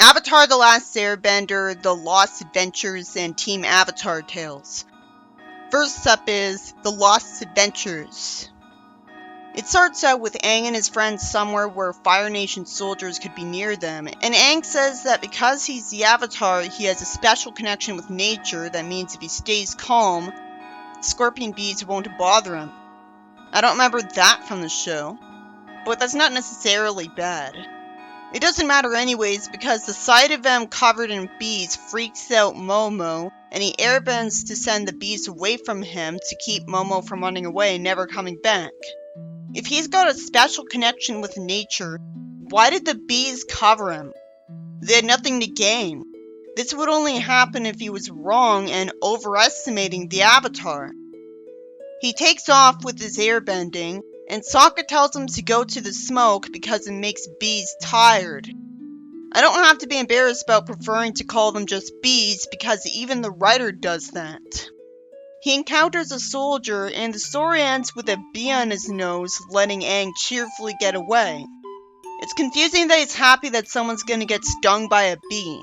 Avatar: The Last Airbender, The Lost Adventures, and Team Avatar Tales. First up is The Lost Adventures. It starts out with Aang and his friends somewhere where Fire Nation soldiers could be near them, and Aang says that because he's the Avatar, he has a special connection with nature that means if he stays calm, scorpion bees won't bother him. I don't remember that from the show, but that's not necessarily bad. It doesn't matter anyways because the sight of them covered in bees freaks out Momo, and he airbends to send the bees away from him to keep Momo from running away and never coming back. If he's got a special connection with nature, why did the bees cover him? They had nothing to gain. This would only happen if he was wrong and overestimating the Avatar. He takes off with his airbending, and Sokka tells him to go to the smoke because it makes bees tired. I don't have to be embarrassed about preferring to call them just bees because even the writer does that. He encounters a soldier and the story ends with a bee on his nose, letting Aang cheerfully get away. It's confusing that he's happy that someone's gonna get stung by a bee.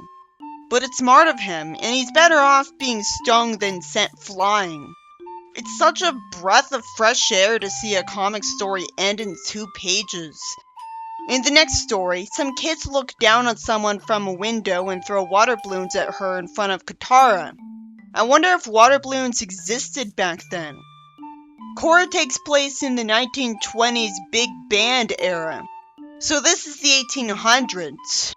But it's smart of him, and he's better off being stung than sent flying. It's such a breath of fresh air to see a comic story end in 2 pages. In the next story, some kids look down on someone from a window and throw water balloons at her in front of Katara. I wonder if water balloons existed back then. Korra takes place in the 1920s big band era, so this is the 1800s.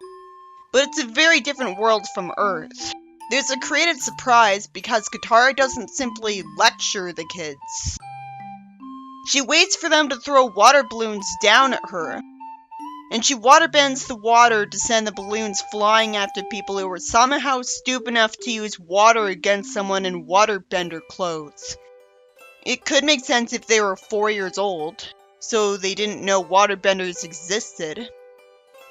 But it's a very different world from Earth. There's a creative surprise because Katara doesn't simply lecture the kids. She waits for them to throw water balloons down at her, and she waterbends the water to send the balloons flying after people who were somehow stupid enough to use water against someone in waterbender clothes. It could make sense if they were 4 years old, so they didn't know waterbenders existed.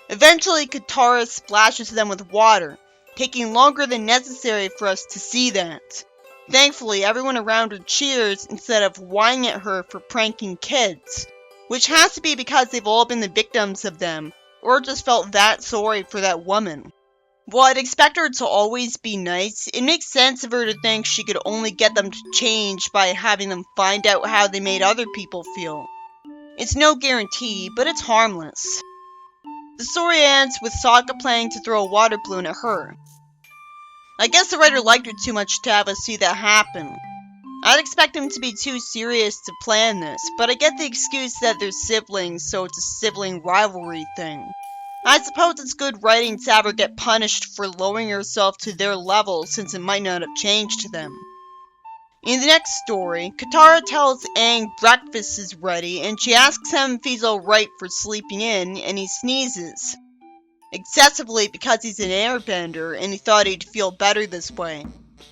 Eventually, Katara splashes them with water, taking longer than necessary for us to see that. Thankfully, everyone around her cheers instead of whining at her for pranking kids, which has to be because they've all been the victims of them, or just felt that sorry for that woman. While I'd expect her to always be nice, it makes sense of her to think she could only get them to change by having them find out how they made other people feel. It's no guarantee, but it's harmless. The story ends with Sokka planning to throw a water balloon at her. I guess the writer liked her too much to have us see that happen. I'd expect him to be too serious to plan this, but I get the excuse that they're siblings, so it's a sibling rivalry thing. I suppose it's good writing to have her get punished for lowering herself to their level since it might not have changed them. In the next story, Katara tells Aang breakfast is ready, and she asks him if he's alright for sleeping in, and he sneezes. Excessively because he's an airbender, and he thought he'd feel better this way.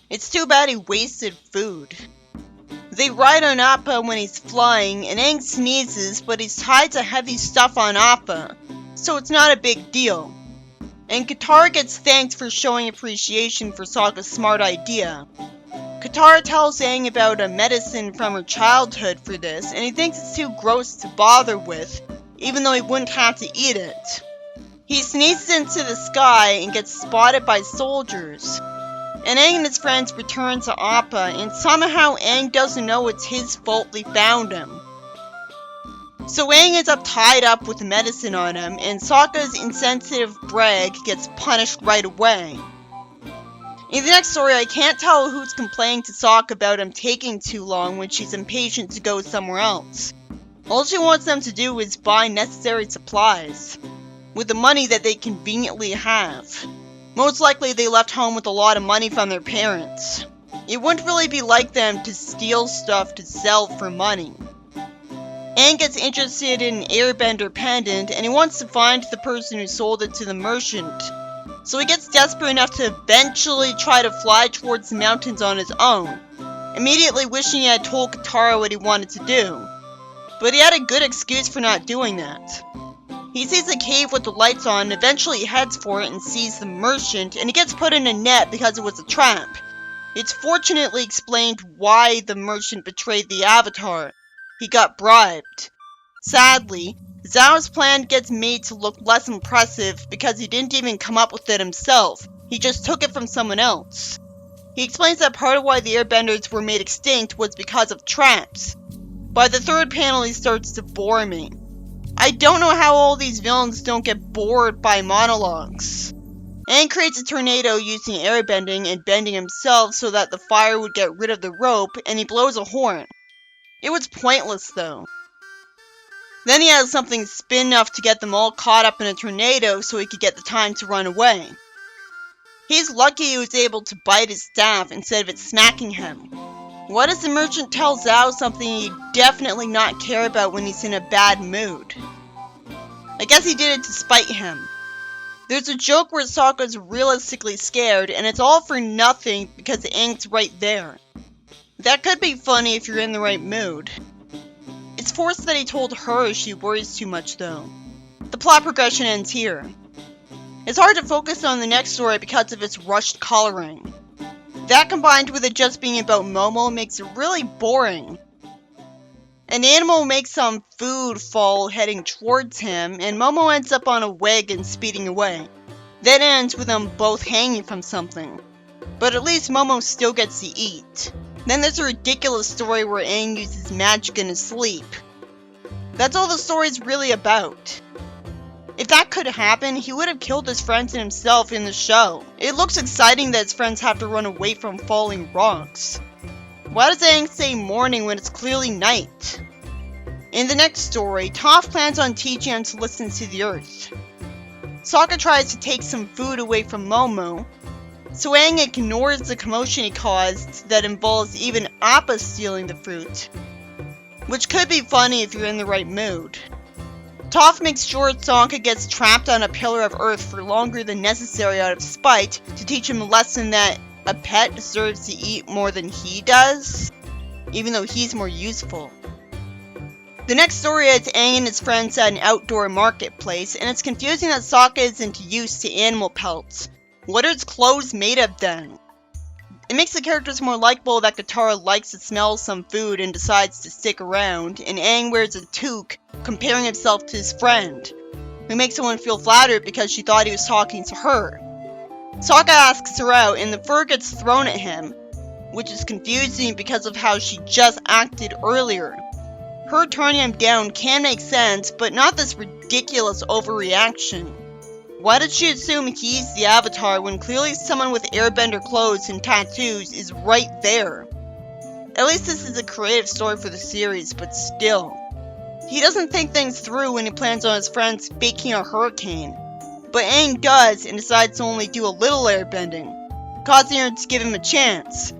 It's too bad he wasted food. They ride on Appa when he's flying, and Aang sneezes, but he's tied to heavy stuff on Appa, so it's not a big deal. And Katara gets thanked for showing appreciation for Sokka's smart idea. Katara tells Aang about a medicine from her childhood for this, and he thinks it's too gross to bother with, even though he wouldn't have to eat it. He sneezes into the sky and gets spotted by soldiers. And Aang and his friends return to Appa, and somehow Aang doesn't know it's his fault they found him. So Aang ends up tied up with medicine on him, and Sokka's insensitive brag gets punished right away. In the next story, I can't tell who's complaining to Sokka about him taking too long when she's impatient to go somewhere else. All she wants them to do is buy necessary supplies, with the money that they conveniently have. Most likely they left home with a lot of money from their parents. It wouldn't really be like them to steal stuff to sell for money. Aang gets interested in Airbender pendant and he wants to find the person who sold it to the merchant. So he gets desperate enough to eventually try to fly towards the mountains on his own, immediately wishing he had told Katara what he wanted to do. But he had a good excuse for not doing that. He sees a cave with the lights on and eventually heads for it and sees the merchant, and he gets put in a net because it was a trap. It's fortunately explained why the merchant betrayed the Avatar. He got bribed. Sadly, Zhao's plan gets made to look less impressive because he didn't even come up with it himself, he just took it from someone else. He explains that part of why the airbenders were made extinct was because of traps. By the third panel he starts to bore me. I don't know how all these villains don't get bored by monologues. Aang creates a tornado using airbending and bending himself so that the fire would get rid of the rope, and he blows a horn. It was pointless though. Then he has something spin enough to get them all caught up in a tornado so he could get the time to run away. He's lucky he was able to bite his staff instead of it smacking him. Why does the merchant tell Zhao something he'd definitely not care about when he's in a bad mood? I guess he did it to spite him. There's a joke where Sokka's realistically scared, and it's all for nothing because Aang's right there. That could be funny if you're in the right mood. It's forced that he told her she worries too much though. The plot progression ends here. It's hard to focus on the next story because of its rushed coloring. That combined with it just being about Momo makes it really boring. An animal makes some food fall heading towards him, and Momo ends up on a wagon speeding away. That ends with them both hanging from something. But at least Momo still gets to eat. Then there's a ridiculous story where Aang uses magic in his sleep. That's all the story's really about. If that could happen, he would have killed his friends and himself in the show. It looks exciting that his friends have to run away from falling rocks. Why does Aang say morning when it's clearly night? In the next story, Toph plans on teaching him to listen to the earth. Sokka tries to take some food away from Momo, so Aang ignores the commotion he caused that involves even Appa stealing the fruit. Which could be funny if you're in the right mood. Toph makes sure Sokka gets trapped on a pillar of earth for longer than necessary out of spite to teach him a lesson that a pet deserves to eat more than he does, even though he's more useful. The next story is Aang and his friends at an outdoor marketplace, and it's confusing that Sokka isn't used to animal pelts. What are his clothes made of then? It makes the characters more likable that Katara likes to smell some food and decides to stick around, and Aang wears a toque, comparing himself to his friend, who makes someone feel flattered because she thought he was talking to her. Sokka asks her out, and the fur gets thrown at him, which is confusing because of how she just acted earlier. Her turning him down can make sense, but not this ridiculous overreaction. Why did she assume he's the Avatar when clearly someone with airbender clothes and tattoos is right there? At least this is a creative story for the series, but still. He doesn't think things through when he plans on his friends faking a hurricane. But Aang does and decides to only do a little airbending, causing her to give him a chance.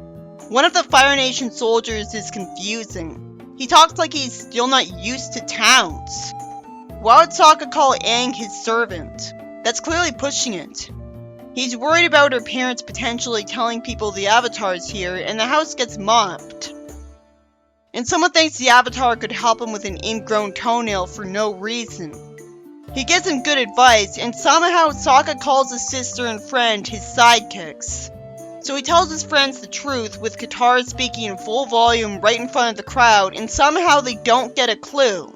One of the Fire Nation soldiers is confusing. He talks like he's still not used to towns. Why would Sokka call Aang his servant? That's clearly pushing it. He's worried about her parents potentially telling people the Avatar's here, and the house gets mobbed. And someone thinks the Avatar could help him with an ingrown toenail for no reason. He gives him good advice, and somehow Sokka calls his sister and friend his sidekicks. So he tells his friends the truth, with Katara speaking in full volume right in front of the crowd, and somehow they don't get a clue.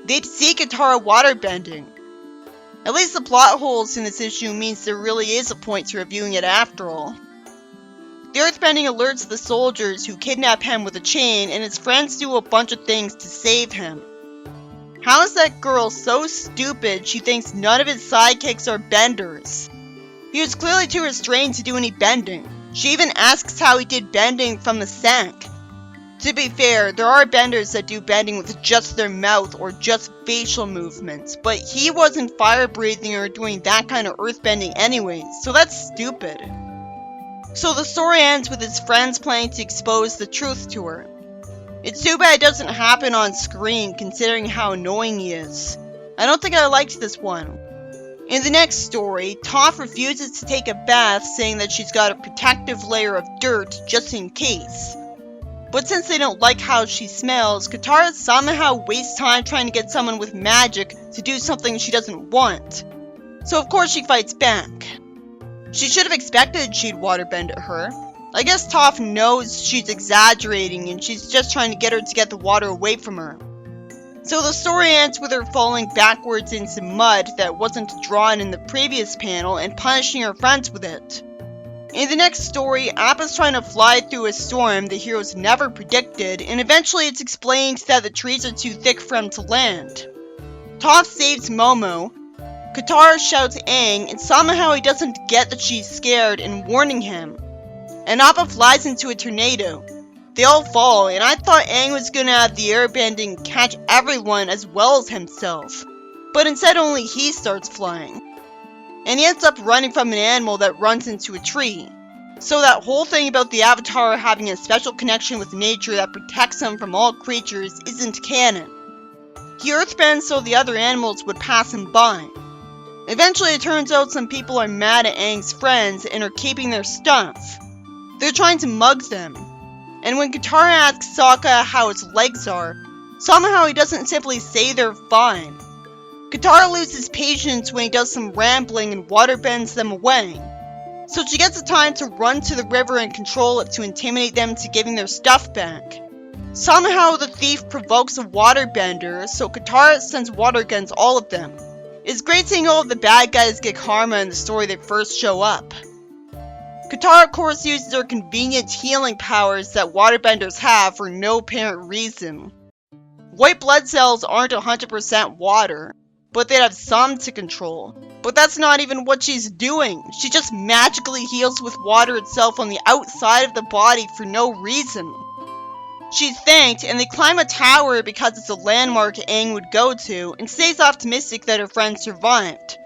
They'd see Katara waterbending. At least the plot holes in this issue means there really is a point to reviewing it after all. The Earthbending alerts the soldiers who kidnap him with a chain, and his friends do a bunch of things to save him. How is that girl so stupid she thinks none of his sidekicks are benders? He was clearly too restrained to do any bending. She even asks how he did bending from the sack. To be fair, there are benders that do bending with just their mouth or just facial movements, but he wasn't fire breathing or doing that kind of earthbending anyways, so that's stupid. So the story ends with his friends planning to expose the truth to her. It's too bad it doesn't happen on screen considering how annoying he is. I don't think I liked this one. In the next story, Toph refuses to take a bath saying that she's got a protective layer of dirt just in case. But since they don't like how she smells, Katara somehow wastes time trying to get someone with magic to do something she doesn't want. So of course she fights back. She should have expected she'd waterbend at her. I guess Toph knows she's exaggerating and she's just trying to get her to get the water away from her. So the story ends with her falling backwards in some mud that wasn't drawn in the previous panel and punishing her friends with it. In the next story, Appa's trying to fly through a storm the heroes never predicted, and eventually it's explained that the trees are too thick for him to land. Toph saves Momo, Katara shouts Aang, and somehow he doesn't get that she's scared and warning him. And Appa flies into a tornado. They all fall, and I thought Aang was gonna have the airbending catch everyone as well as himself. But instead only he starts flying. And he ends up running from an animal that runs into a tree. So that whole thing about the Avatar having a special connection with nature that protects him from all creatures isn't canon. He earthbends so the other animals would pass him by. Eventually it turns out some people are mad at Aang's friends and are keeping their stuff. They're trying to mug them. And when Katara asks Sokka how his legs are, somehow he doesn't simply say they're fine. Katara loses patience when he does some rambling and waterbends them away. So she gets the time to run to the river and control it to intimidate them to giving their stuff back. Somehow the thief provokes a waterbender, so Katara sends water guns all of them. It's great seeing all of the bad guys get karma in the story they first show up. Katara of course uses her convenient healing powers that waterbenders have for no apparent reason. White blood cells aren't 100% water, but they'd have some to control. But that's not even what she's doing. She just magically heals with water itself on the outside of the body for no reason. She's thanked, and they climb a tower because it's a landmark Aang would go to, and stays optimistic that her friend survived.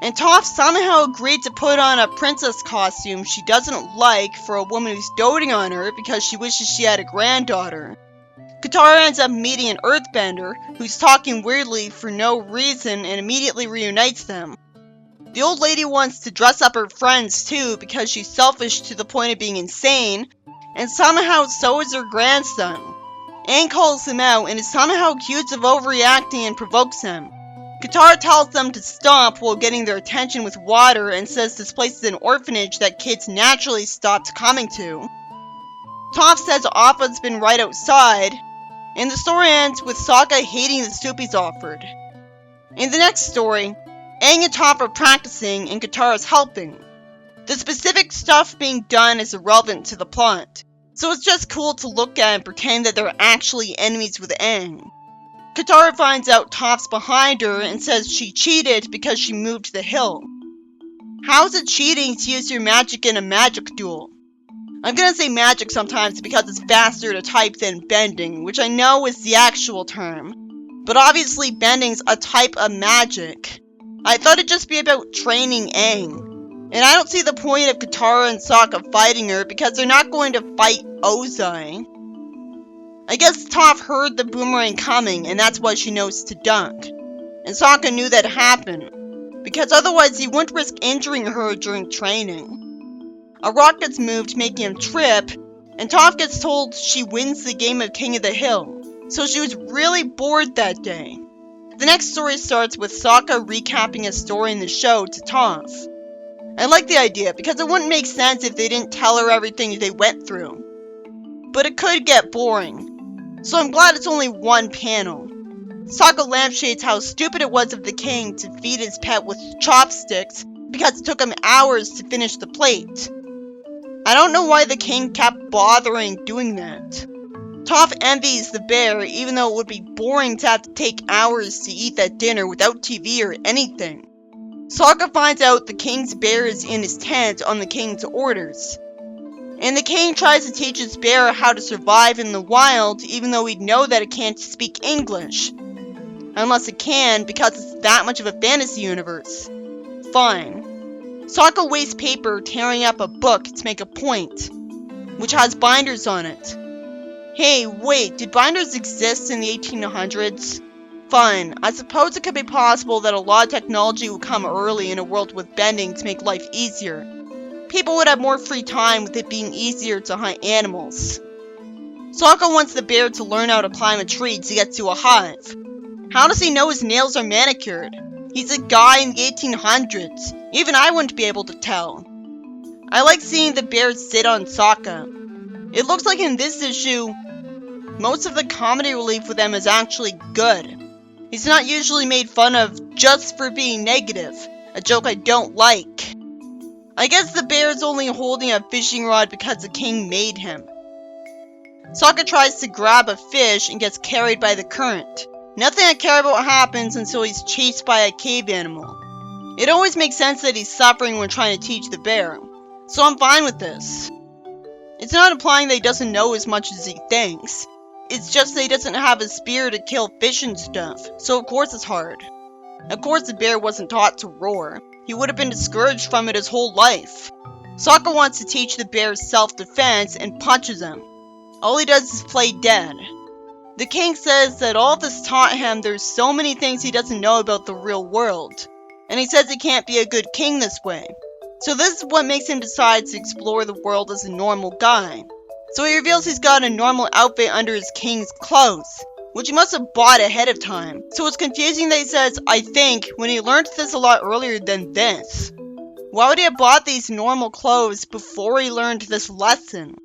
And Toph somehow agreed to put on a princess costume she doesn't like for a woman who's doting on her because she wishes she had a granddaughter. Katara ends up meeting an earthbender who's talking weirdly for no reason and immediately reunites them. The old lady wants to dress up her friends too because she's selfish to the point of being insane, and somehow so is her grandson. Aang calls him out and is somehow accused of overreacting and provokes him. Katara tells them to stop while getting their attention with water and says this place is an orphanage that kids naturally stopped coming to. Toph says Appa's been right outside, and the story ends with Sokka hating the soup he's offered. In the next story, Aang and Toph are practicing and Katara's helping. The specific stuff being done is irrelevant to the plot, so it's just cool to look at and pretend that they're actually enemies with Aang. Katara finds out Toph's behind her and says she cheated because she moved the hill. How is it cheating to use your magic in a magic duel? I'm gonna say magic sometimes because it's faster to type than bending, which I know is the actual term. But obviously bending's a type of magic. I thought it'd just be about training Aang. And I don't see the point of Katara and Sokka fighting her because they're not going to fight Ozai. I guess Toph heard the boomerang coming and that's why she knows to duck. And Sokka knew that happened, because otherwise he wouldn't risk injuring her during training. A rock gets moved making him trip, and Toph gets told she wins the game of King of the Hill, so she was really bored that day. The next story starts with Sokka recapping a story in the show to Toph. I like the idea because it wouldn't make sense if they didn't tell her everything they went through. But it could get boring. So I'm glad it's only one panel. Sokka lampshades how stupid it was of the king to feed his pet with chopsticks because it took him hours to finish the plate. I don't know why the king kept bothering doing that. Toph envies the bear even though it would be boring to have to take hours to eat that dinner without TV or anything. Sokka finds out the king's bear is in his tent on the king's orders. And the king tries to teach his bear how to survive in the wild even though he'd know that it can't speak English. Unless it can because it's that much of a fantasy universe. Fine. Sokka wastes paper tearing up a book to make a point, which has binders on it. Hey, wait, did binders exist in the 1800s? Fine, I suppose it could be possible that a lot of technology would come early in a world with bending to make life easier. People would have more free time with it being easier to hunt animals. Sokka wants the bear to learn how to climb a tree to get to a hive. How does he know his nails are manicured? He's a guy in the 1800s. Even I wouldn't be able to tell. I like seeing the bear sit on Sokka. It looks like in this issue, Most of the comedy relief with him is actually good. He's not usually made fun of just for being negative, a joke I don't like. I guess the bear is only holding a fishing rod because the king made him. Sokka tries to grab a fish and gets carried by the current. Nothing I care about happens until he's chased by a cave animal. It always makes sense that he's suffering when trying to teach the bear, so I'm fine with this. It's not implying that he doesn't know as much as he thinks. It's just that he doesn't have a spear to kill fish and stuff, so of course it's hard. Of course the bear wasn't taught to roar. He would have been discouraged from it his whole life. Sokka wants to teach the bear self-defense and punches him. All he does is play dead. The king says that all this taught him there's so many things he doesn't know about the real world. And he says he can't be a good king this way. So this is what makes him decide to explore the world as a normal guy. So he reveals he's got a normal outfit under his king's clothes, which he must have bought ahead of time. So it's confusing that he says, I think, when he learned this a lot earlier than this. Why would he have bought these normal clothes before he learned this lesson?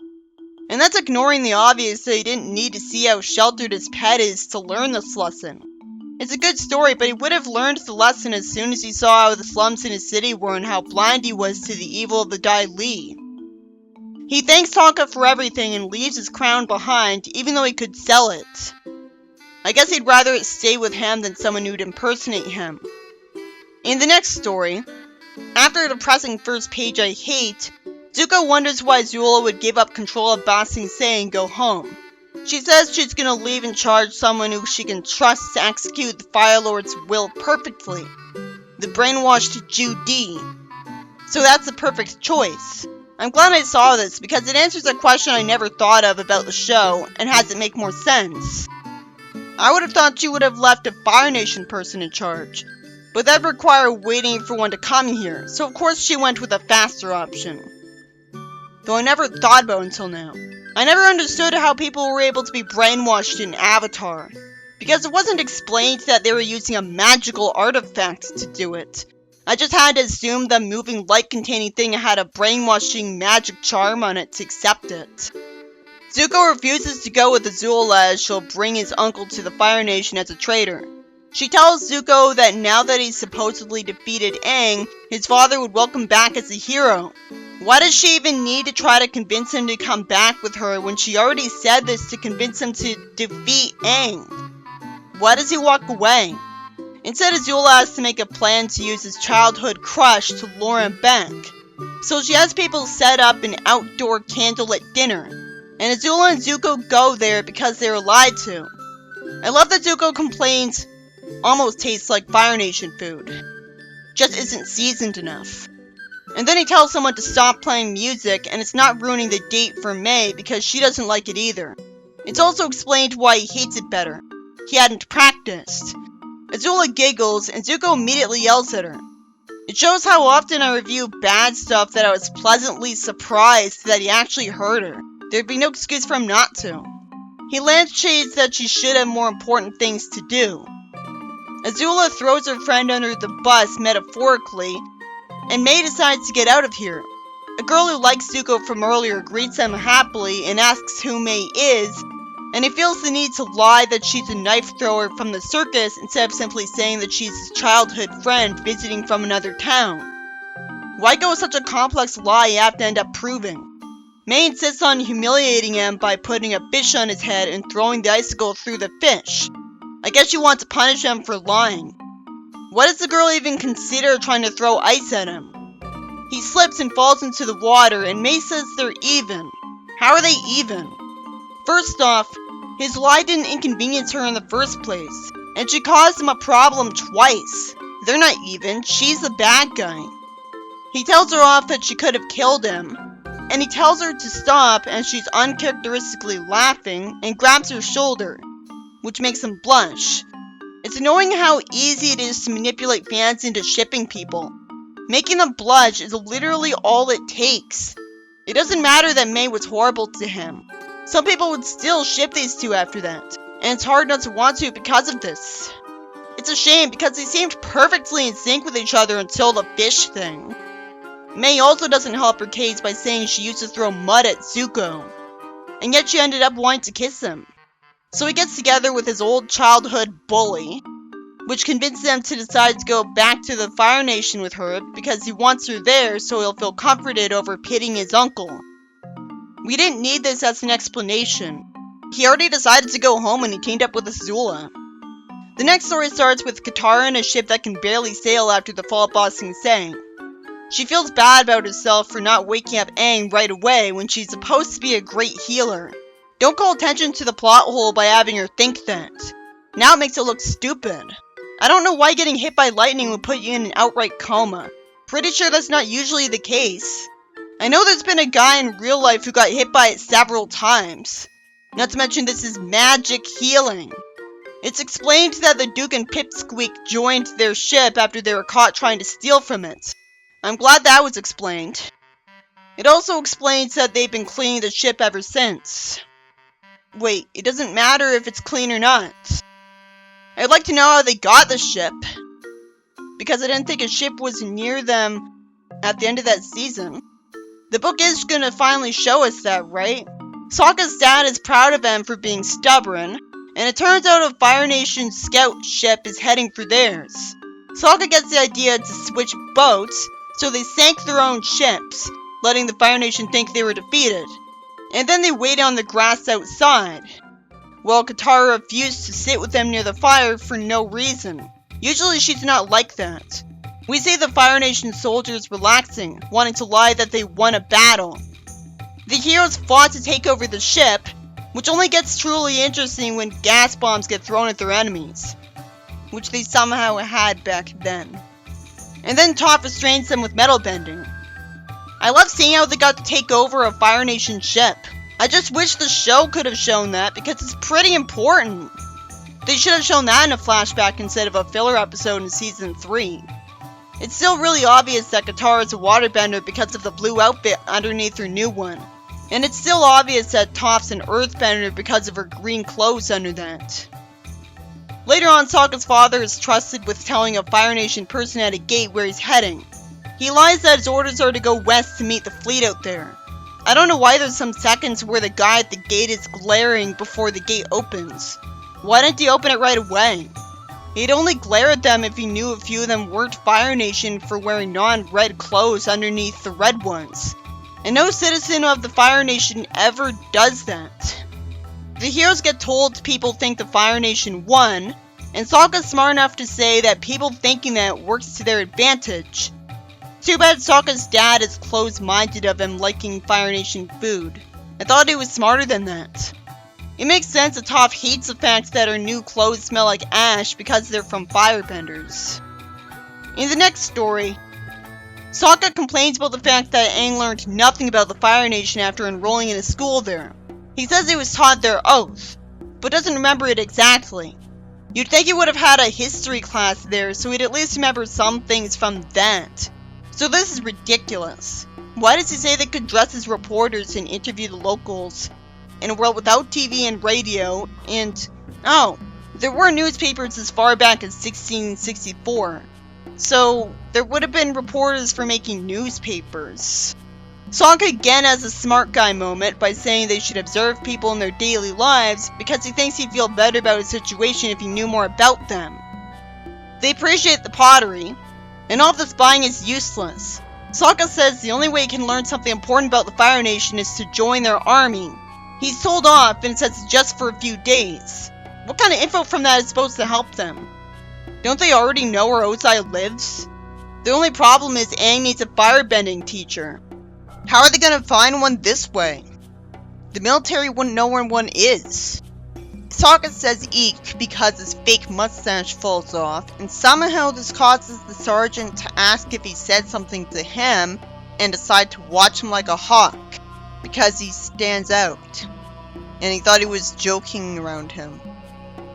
And that's ignoring the obvious that he didn't need to see how sheltered his pet is to learn this lesson. It's a good story, but he would have learned the lesson as soon as he saw how the slums in his city were and how blind he was to the evil of the Dai Li. He thanks Sokka for everything and leaves his crown behind, even though he could sell it. I guess he'd rather it stay with him than someone who'd impersonate him. In the next story, after a depressing first page I hate, Zuko wonders why Azula would give up control of Ba Sing Se and go home. She says she's gonna leave and charge someone who she can trust to execute the Fire Lord's will perfectly. The brainwashed Judy. So that's the perfect choice. I'm glad I saw this because it answers a question I never thought of about the show and has it make more sense. I would have thought she would have left a Fire Nation person in charge, but that would require waiting for one to come here, so of course she went with a faster option. Though I never thought about it until now. I never understood how people were able to be brainwashed in Avatar, because it wasn't explained that they were using a magical artifact to do it. I just had to assume the moving light-containing thing had a brainwashing magic charm on it to accept it. Zuko refuses to go with Azula as she'll bring his uncle to the Fire Nation as a traitor. She tells Zuko that now that he's supposedly defeated Aang, his father would welcome back as a hero. Why does she even need to try to convince him to come back with her when she already said this to convince him to defeat Aang? Why does he walk away? Instead, Azula has to make a plan to use his childhood crush to lure him back. So she has people set up an outdoor candlelit dinner, and Azula and Zuko go there because they were lied to. I love that Zuko complains, almost tastes like Fire Nation food. Just isn't seasoned enough. And then he tells someone to stop playing music, and it's not ruining the date for May because she doesn't like it either. It's also explained why he hates it better. He hadn't practiced. Azula giggles, and Zuko immediately yells at her. It shows how often I review bad stuff that I was pleasantly surprised that he actually heard her. There'd be no excuse for him not to. He lampshades that she should have more important things to do. Azula throws her friend under the bus metaphorically, and May decides to get out of here. A girl who likes Zuko from earlier greets him happily and asks who May is, and he feels the need to lie that she's a knife thrower from the circus instead of simply saying that she's his childhood friend visiting from another town. Why go with such a complex lie you have to end up proving? May insists on humiliating him by putting a fish on his head and throwing the icicle through the fish. I guess she wants to punish him for lying. Why does the girl even consider trying to throw ice at him? He slips and falls into the water, and May says they're even. How are they even? First off, his lie didn't inconvenience her in the first place, and she caused him a problem twice. They're not even, she's the bad guy. He tells her off that she could have killed him, and he tells her to stop as she's uncharacteristically laughing and grabs her shoulder, which makes him blush. It's annoying how easy it is to manipulate fans into shipping people. Making them blush is literally all it takes. It doesn't matter that May was horrible to him. Some people would still ship these two after that, and it's hard not to want to because of this. It's a shame because they seemed perfectly in sync with each other until the fish thing. May also doesn't help her case by saying she used to throw mud at Zuko, and yet she ended up wanting to kiss him. So he gets together with his old childhood bully, which convinces them to decide to go back to the Fire Nation with her because he wants her there so he'll feel comforted over pitying his uncle. We didn't need this as an explanation. He already decided to go home when he teamed up with Azula. The next story starts with Katara in a ship that can barely sail after the fall of Ba Sing Se. She feels bad about herself for not waking up Aang right away when she's supposed to be a great healer. Don't call attention to the plot hole by having her think that. Now it makes it look stupid. I don't know why getting hit by lightning would put you in an outright coma. Pretty sure that's not usually the case. I know there's been a guy in real life who got hit by it several times. Not to mention this is magic healing. It's explained that the Duke and Pipsqueak joined their ship after they were caught trying to steal from it. I'm glad that was explained. It also explains that they've been cleaning the ship ever since. Wait, it doesn't matter if it's clean or not. I'd like to know how they got the ship, because I didn't think a ship was near them at the end of that season. The book is gonna finally show us that, right? Sokka's dad is proud of him for being stubborn, and it turns out a Fire Nation scout ship is heading for theirs. Sokka gets the idea to switch boats, so they sank their own ships, letting the Fire Nation think they were defeated. And then they waited on the grass outside. Well, Katara refused to sit with them near the fire for no reason. Usually she's not like that. We see the Fire Nation soldiers relaxing, wanting to lie that they won a battle. The heroes fought to take over the ship, which only gets truly interesting when gas bombs get thrown at their enemies, which they somehow had back then. And then Toph restrains them with metal bending. I love seeing how they got to take over a Fire Nation ship. I just wish the show could have shown that because it's pretty important. They should have shown that in a flashback instead of a filler episode in Season 3. It's still really obvious that Katara is a waterbender because of the blue outfit underneath her new one. And it's still obvious that Toph's an earthbender because of her green clothes under that. Later on, Sokka's father is trusted with telling a Fire Nation person at a gate where he's heading. He lies that his orders are to go west to meet the fleet out there. I don't know why there's some seconds where the guy at the gate is glaring before the gate opens. Why didn't he open it right away? He'd only glare at them if he knew a few of them weren't Fire Nation for wearing non-red clothes underneath the red ones. And no citizen of the Fire Nation ever does that. The heroes get told people think the Fire Nation won, and Sokka's smart enough to say that people thinking that works to their advantage. Too bad Sokka's dad is close-minded of him liking Fire Nation food. I thought he was smarter than that. It makes sense that Toph hates the fact that her new clothes smell like ash because they're from firebenders. In the next story, Sokka complains about the fact that Aang learned nothing about the Fire Nation after enrolling in a school there. He says he was taught their oath, but doesn't remember it exactly. You'd think he would have had a history class there, so he'd at least remember some things from that. So this is ridiculous. Why does he say they could dress as reporters and interview the locals in a world without TV and radio, and oh, there were newspapers as far back as 1664. So there would have been reporters for making newspapers. Sokka again has a smart guy moment by saying they should observe people in their daily lives because he thinks he'd feel better about his situation if he knew more about them. They appreciate the pottery, and all of the spying is useless. Sokka says the only way he can learn something important about the Fire Nation is to join their army. He's told off and says it's just for a few days. What kind of info from that is supposed to help them? Don't they already know where Ozai lives? The only problem is Aang needs a firebending teacher. How are they gonna find one this way? The military wouldn't know where one is. Sokka says eek because his fake mustache falls off, and somehow this causes the sergeant to ask if he said something to him and decide to watch him like a hawk because he stands out. And he thought he was joking around him.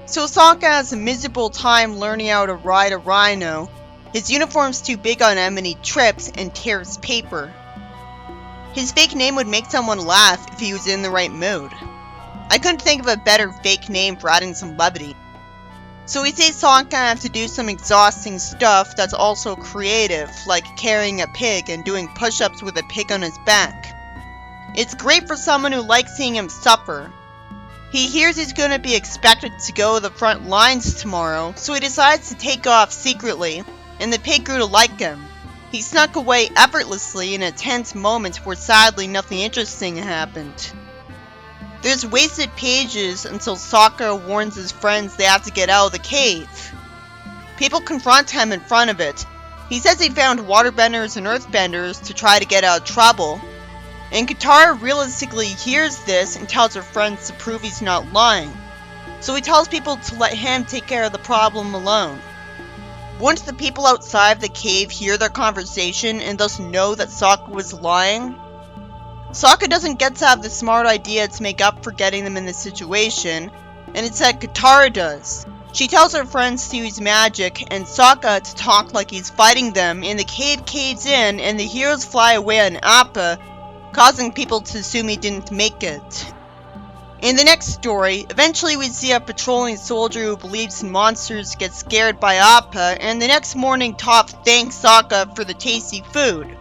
So Sokka has a miserable time learning how to ride a rhino. His uniform's too big on him and he trips and tears paper. His fake name would make someone laugh if he was in the right mood. I couldn't think of a better fake name for adding some levity. So we say Sokka has to do some exhausting stuff that's also creative, like carrying a pig and doing push-ups with a pig on his back. It's great for someone who likes seeing him suffer. He hears he's going to be expected to go to the front lines tomorrow, so he decides to take off secretly, and the pig grew to like him. He snuck away effortlessly in a tense moment where sadly nothing interesting happened. There's wasted pages until Sokka warns his friends they have to get out of the cave. People confront him in front of it. He says he found waterbenders and earthbenders to try to get out of trouble. And Katara realistically hears this and tells her friends to prove he's not lying. So he tells people to let him take care of the problem alone. Once the people outside the cave hear their conversation and thus know that Sokka was lying, Sokka doesn't get to have the smart idea to make up for getting them in this situation, and instead Katara does. She tells her friends to use magic and Sokka to talk like he's fighting them, and the cave caves in and the heroes fly away on Appa, causing people to assume he didn't make it. In the next story, eventually we see a patrolling soldier who believes in monsters get scared by Appa, and the next morning Toph thanks Sokka for the tasty food.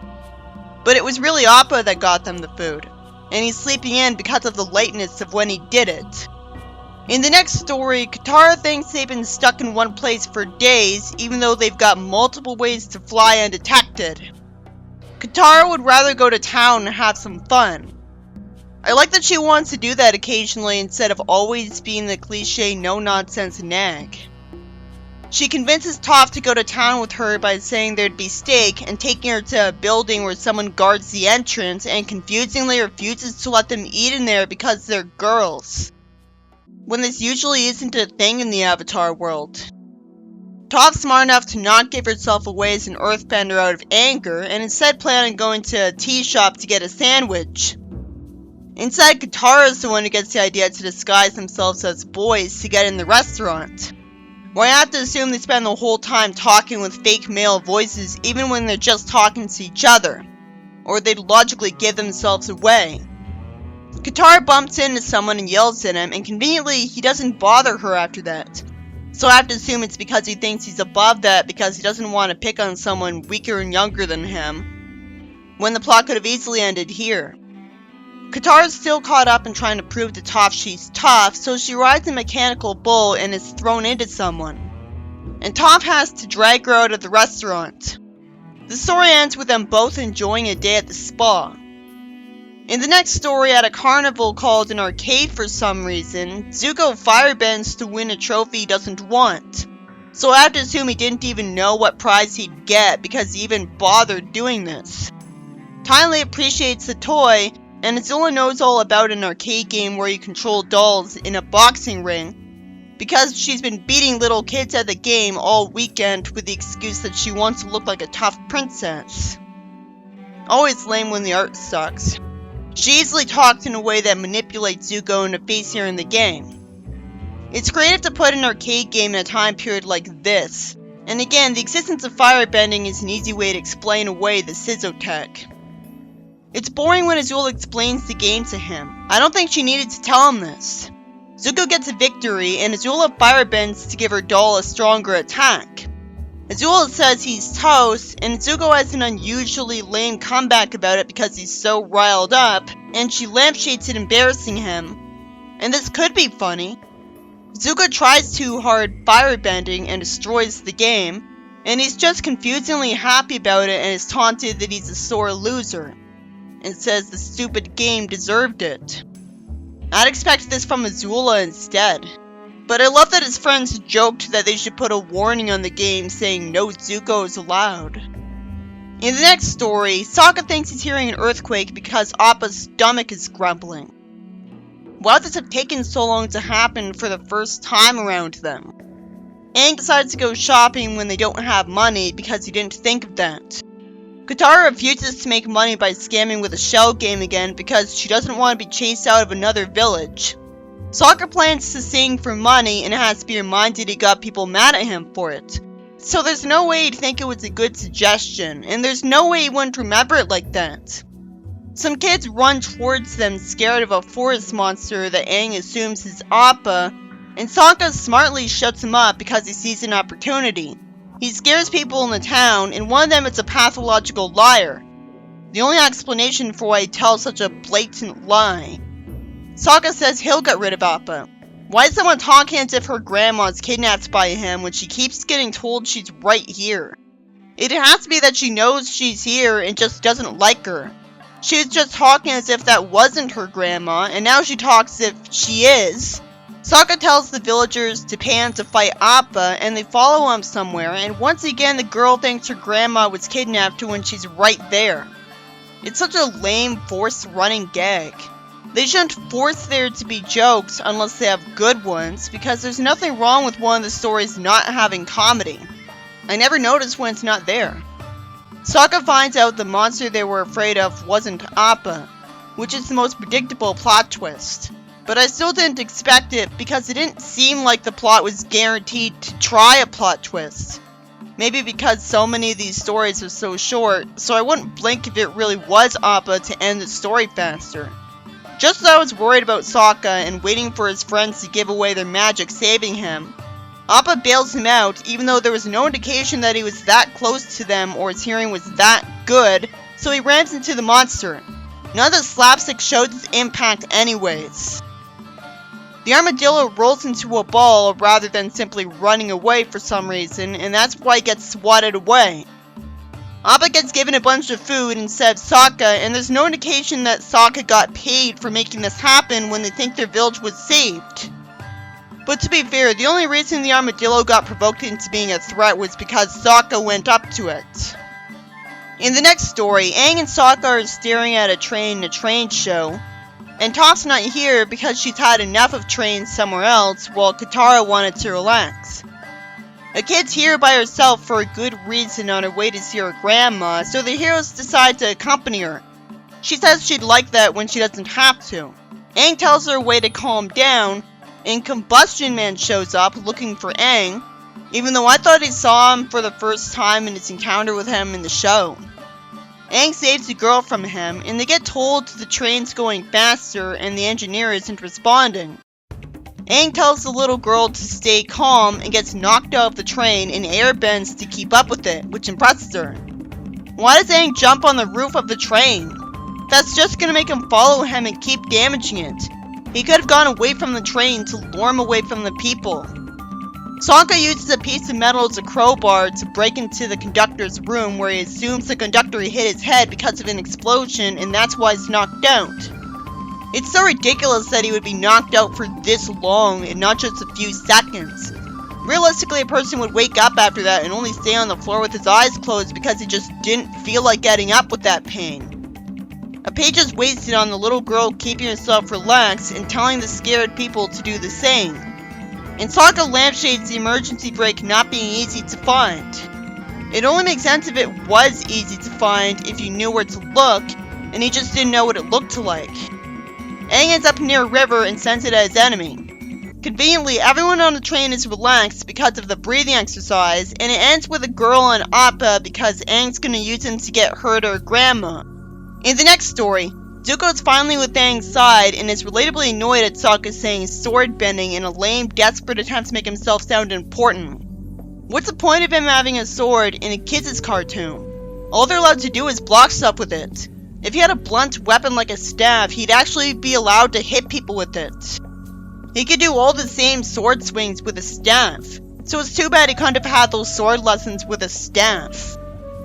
But it was really Appa that got them the food, and he's sleeping in because of the lateness of when he did it. In the next story, Katara thinks they've been stuck in one place for days, even though they've got multiple ways to fly undetected. Katara would rather go to town and have some fun. I like that she wants to do that occasionally instead of always being the cliche no-nonsense nag. She convinces Toph to go to town with her by saying there'd be steak and taking her to a building where someone guards the entrance and confusingly refuses to let them eat in there because they're girls, when this usually isn't a thing in the Avatar world. Toph's smart enough to not give herself away as an earthbender out of anger, and instead plan on going to a tea shop to get a sandwich. Instead, Katara is the one who gets the idea to disguise themselves as boys to get in the restaurant. Well, I have to assume they spend the whole time talking with fake male voices even when they're just talking to each other, or they'd logically give themselves away. Katara bumps into someone and yells at him, and conveniently he doesn't bother her after that. So I have to assume it's because he thinks he's above that because he doesn't want to pick on someone weaker and younger than him, when the plot could have easily ended here. Katara's still caught up in trying to prove to Toph she's tough, so she rides a mechanical bull and is thrown into someone. And Toph has to drag her out of the restaurant. The story ends with them both enjoying a day at the spa. In the next story, at a carnival called an arcade for some reason, Zuko firebends to win a trophy he doesn't want. So I have to assume he didn't even know what prize he'd get because he even bothered doing this. Timely appreciates the toy, and Azula knows all about an arcade game where you control dolls in a boxing ring, because she's been beating little kids at the game all weekend with the excuse that she wants to look like a tough princess. Always lame when the art sucks. She easily talks in a way that manipulates Zuko into facing her in the game. It's creative to put an arcade game in a time period like this, and again, the existence of firebending is an easy way to explain away the Scizotech. It's boring when Azula explains the game to him. I don't think she needed to tell him this. Zuko gets a victory, and Azula firebends to give her doll a stronger attack. Azula says he's toast, and Zuko has an unusually lame comeback about it because he's so riled up, and she lampshades it embarrassing him. And this could be funny. Zuko tries too hard firebending and destroys the game, and he's just confusingly happy about it and is taunted that he's a sore loser, and says the stupid game deserved it. I'd expect this from Azula instead. But I love that his friends joked that they should put a warning on the game saying no Zuko's allowed. In the next story, Sokka thinks he's hearing an earthquake because Appa's stomach is grumbling. Why would this have taken so long to happen for the first time around them? Aang decides to go shopping when they don't have money because he didn't think of that. Katara refuses to make money by scamming with a shell game again because she doesn't want to be chased out of another village. Sokka plans to sing for money and has to be reminded he got people mad at him for it. So there's no way he'd think it was a good suggestion, and there's no way he wouldn't remember it like that. Some kids run towards them scared of a forest monster that Aang assumes is Appa, and Sokka smartly shuts him up because he sees an opportunity. He scares people in the town, and one of them is a pathological liar. The only explanation for why he tells such a blatant lie. Sokka says he'll get rid of Appa. Why is someone talking as if her grandma's kidnapped by him when she keeps getting told she's right here? It has to be that she knows she's here and just doesn't like her. She was just talking as if that wasn't her grandma, and now she talks as if she is. Sokka tells the villagers to pan to fight Appa, and they follow him somewhere, and once again the girl thinks her grandma was kidnapped when she's right there. It's such a lame, forced running gag. They shouldn't force there to be jokes unless they have good ones, because there's nothing wrong with one of the stories not having comedy. I never noticed when it's not there. Sokka finds out the monster they were afraid of wasn't Appa, which is the most predictable plot twist. But I still didn't expect it because it didn't seem like the plot was guaranteed to try a plot twist. Maybe because so many of these stories are so short, so I wouldn't blink if it really was Appa to end the story faster. Just as I was worried about Sokka and waiting for his friends to give away their magic saving him, Appa bails him out even though there was no indication that he was that close to them or his hearing was that good, so he rams into the monster. None of the slapstick showed its impact anyways. The armadillo rolls into a ball rather than simply running away for some reason, and that's why it gets swatted away. Appa gets given a bunch of food instead of Sokka, and there's no indication that Sokka got paid for making this happen when they think their village was saved. But to be fair, the only reason the armadillo got provoked into being a threat was because Sokka went up to it. In the next story, Aang and Sokka are staring at a train in a train show, and Toph's not here because she's had enough of trains somewhere else, while Katara wanted to relax. A kid's here by herself for a good reason on her way to see her grandma, so the heroes decide to accompany her. She says she'd like that when she doesn't have to. Aang tells her a way to calm down, and Combustion Man shows up looking for Aang, even though I thought he saw him for the first time in his encounter with him in the show. Aang saves the girl from him, and they get told the train's going faster and the engineer isn't responding. Aang tells the little girl to stay calm and gets knocked out of the train and airbends to keep up with it, which impresses her. Why does Aang jump on the roof of the train? That's just gonna make him follow him and keep damaging it. He could have gone away from the train to lure him away from the people. Sokka uses a piece of metal as a crowbar to break into the conductor's room, where he assumes the conductor hit his head because of an explosion and that's why he's knocked out. It's so ridiculous that he would be knocked out for this long and not just a few seconds. Realistically, a person would wake up after that and only stay on the floor with his eyes closed because he just didn't feel like getting up with that pain. A page is wasted on the little girl keeping herself relaxed and telling the scared people to do the same. And Sokka lampshades the emergency brake not being easy to find. It only makes sense if it was easy to find if you knew where to look, and he just didn't know what it looked like. Aang ends up near a river and sends it at his enemy. Conveniently, everyone on the train is relaxed because of the breathing exercise, and it ends with a girl and Appa because Aang's gonna use him to get her to her grandma. In the next story, Zuko's finally with Aang's side and is relatably annoyed at Sokka saying sword bending in a lame, desperate attempt to make himself sound important. What's the point of him having a sword in a kids' cartoon? All they're allowed to do is block stuff with it. If he had a blunt weapon like a staff, he'd actually be allowed to hit people with it. He could do all the same sword swings with a staff, so it's too bad he couldn't have had those sword lessons with a staff.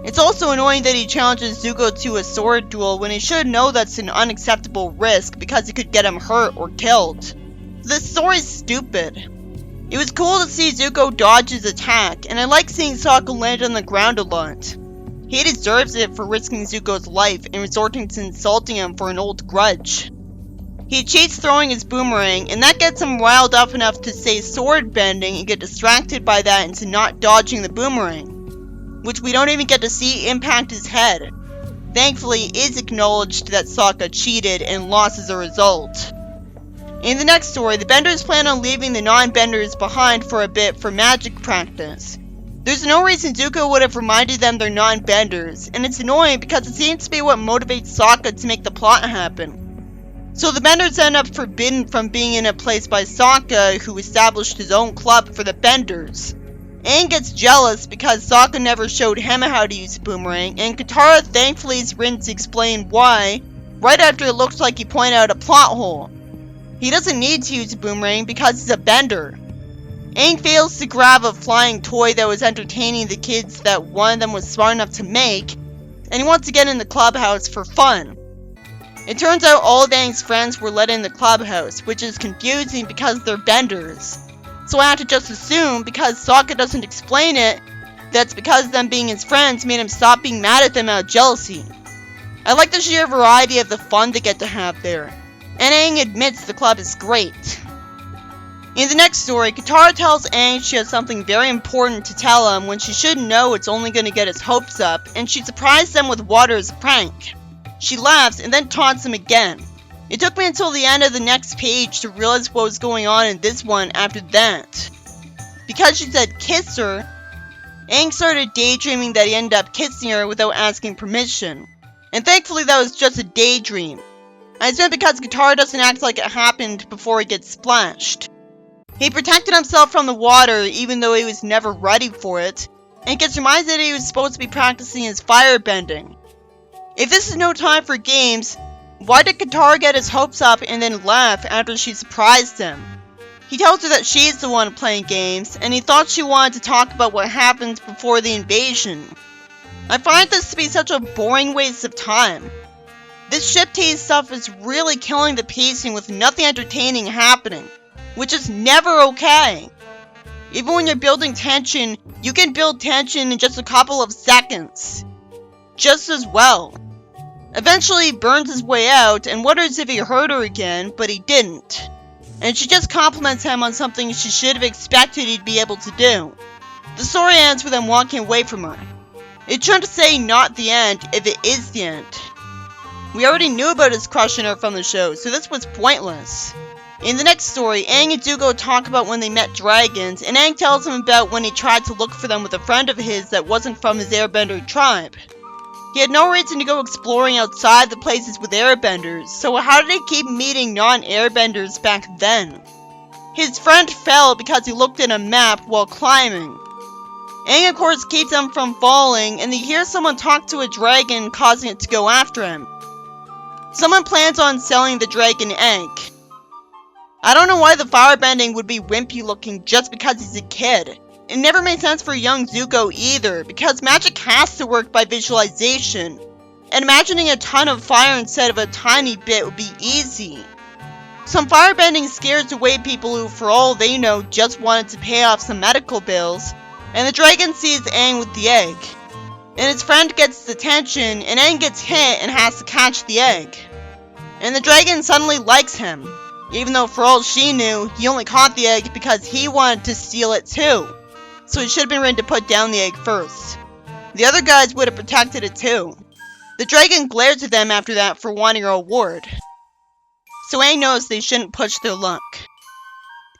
It's also annoying that he challenges Zuko to a sword duel when he should know that's an unacceptable risk because it could get him hurt or killed. This story's stupid. It was cool to see Zuko dodge his attack, and I like seeing Sokka land on the ground a lot. He deserves it for risking Zuko's life and resorting to insulting him for an old grudge. He cheats throwing his boomerang, and that gets him riled up enough to say sword bending and get distracted by that into not dodging the boomerang, which we don't even get to see impact his head. Thankfully, it is acknowledged that Sokka cheated and lost as a result. In the next story, the Benders plan on leaving the non-Benders behind for a bit for magic practice. There's no reason Zuko would have reminded them they're non-Benders, and it's annoying because it seems to be what motivates Sokka to make the plot happen. So the Benders end up forbidden from being in a place by Sokka, who established his own club for the Benders. Aang gets jealous because Sokka never showed him how to use a boomerang, and Katara thankfully is written to explain why, right after it looks like he pointed out a plot hole. He doesn't need to use a boomerang because he's a bender. Aang fails to grab a flying toy that was entertaining the kids that one of them was smart enough to make, and he wants to get in the clubhouse for fun. It turns out all of Aang's friends were let in the clubhouse, which is confusing because they're benders. So I have to just assume, because Sokka doesn't explain it, that's because them being his friends made him stop being mad at them out of jealousy. I like the sheer variety of the fun they get to have there, and Aang admits the club is great. In the next story, Katara tells Aang she has something very important to tell him when she should know it's only going to get his hopes up, and she surprised them with water as a prank. She laughs and then taunts him again. It took me until the end of the next page to realize what was going on in this one after that. Because she said kiss her, Aang started daydreaming that he ended up kissing her without asking permission. And thankfully that was just a daydream. And it's been because Katara doesn't act like it happened before he gets splashed. He protected himself from the water even though he was never ready for it, and gets reminded that he was supposed to be practicing his firebending. If this is no time for games, why did Katara get his hopes up and then laugh after she surprised him? He tells her that she's the one playing games, and he thought she wanted to talk about what happened before the invasion. I find this to be such a boring waste of time. This ship tease stuff is really killing the pacing with nothing entertaining happening, which is never okay. Even when you're building tension, you can build tension in just a couple of seconds. Just as well. Eventually he burns his way out and wonders if he hurt her again, but he didn't. And she just compliments him on something she should have expected he'd be able to do. The story ends with him walking away from her. It shouldn't say not the end if it is the end. We already knew about his crush on her from the show, so this was pointless. In the next story, Aang and Zuko talk about when they met dragons, and Aang tells him about when he tried to look for them with a friend of his that wasn't from his airbender tribe. He had no reason to go exploring outside the places with airbenders, so how did he keep meeting non-airbenders back then? His friend fell because he looked at a map while climbing. Aang of course keeps him from falling, and he hears someone talk to a dragon causing it to go after him. Someone plans on selling the dragon Aang. I don't know why the firebending would be wimpy looking just because he's a kid. It never made sense for young Zuko either, because magic has to work by visualization, and imagining a ton of fire instead of a tiny bit would be easy. Some firebending scares away people who, for all they know, just wanted to pay off some medical bills, and the dragon sees Aang with the egg. And his friend gets the tension, and Aang gets hit and has to catch the egg. And the dragon suddenly likes him, even though for all she knew, he only caught the egg because he wanted to steal it too. So he should have been ready to put down the egg first. The other guys would have protected it too. The dragon glares at them after that for wanting a reward. So Aang knows they shouldn't push their luck.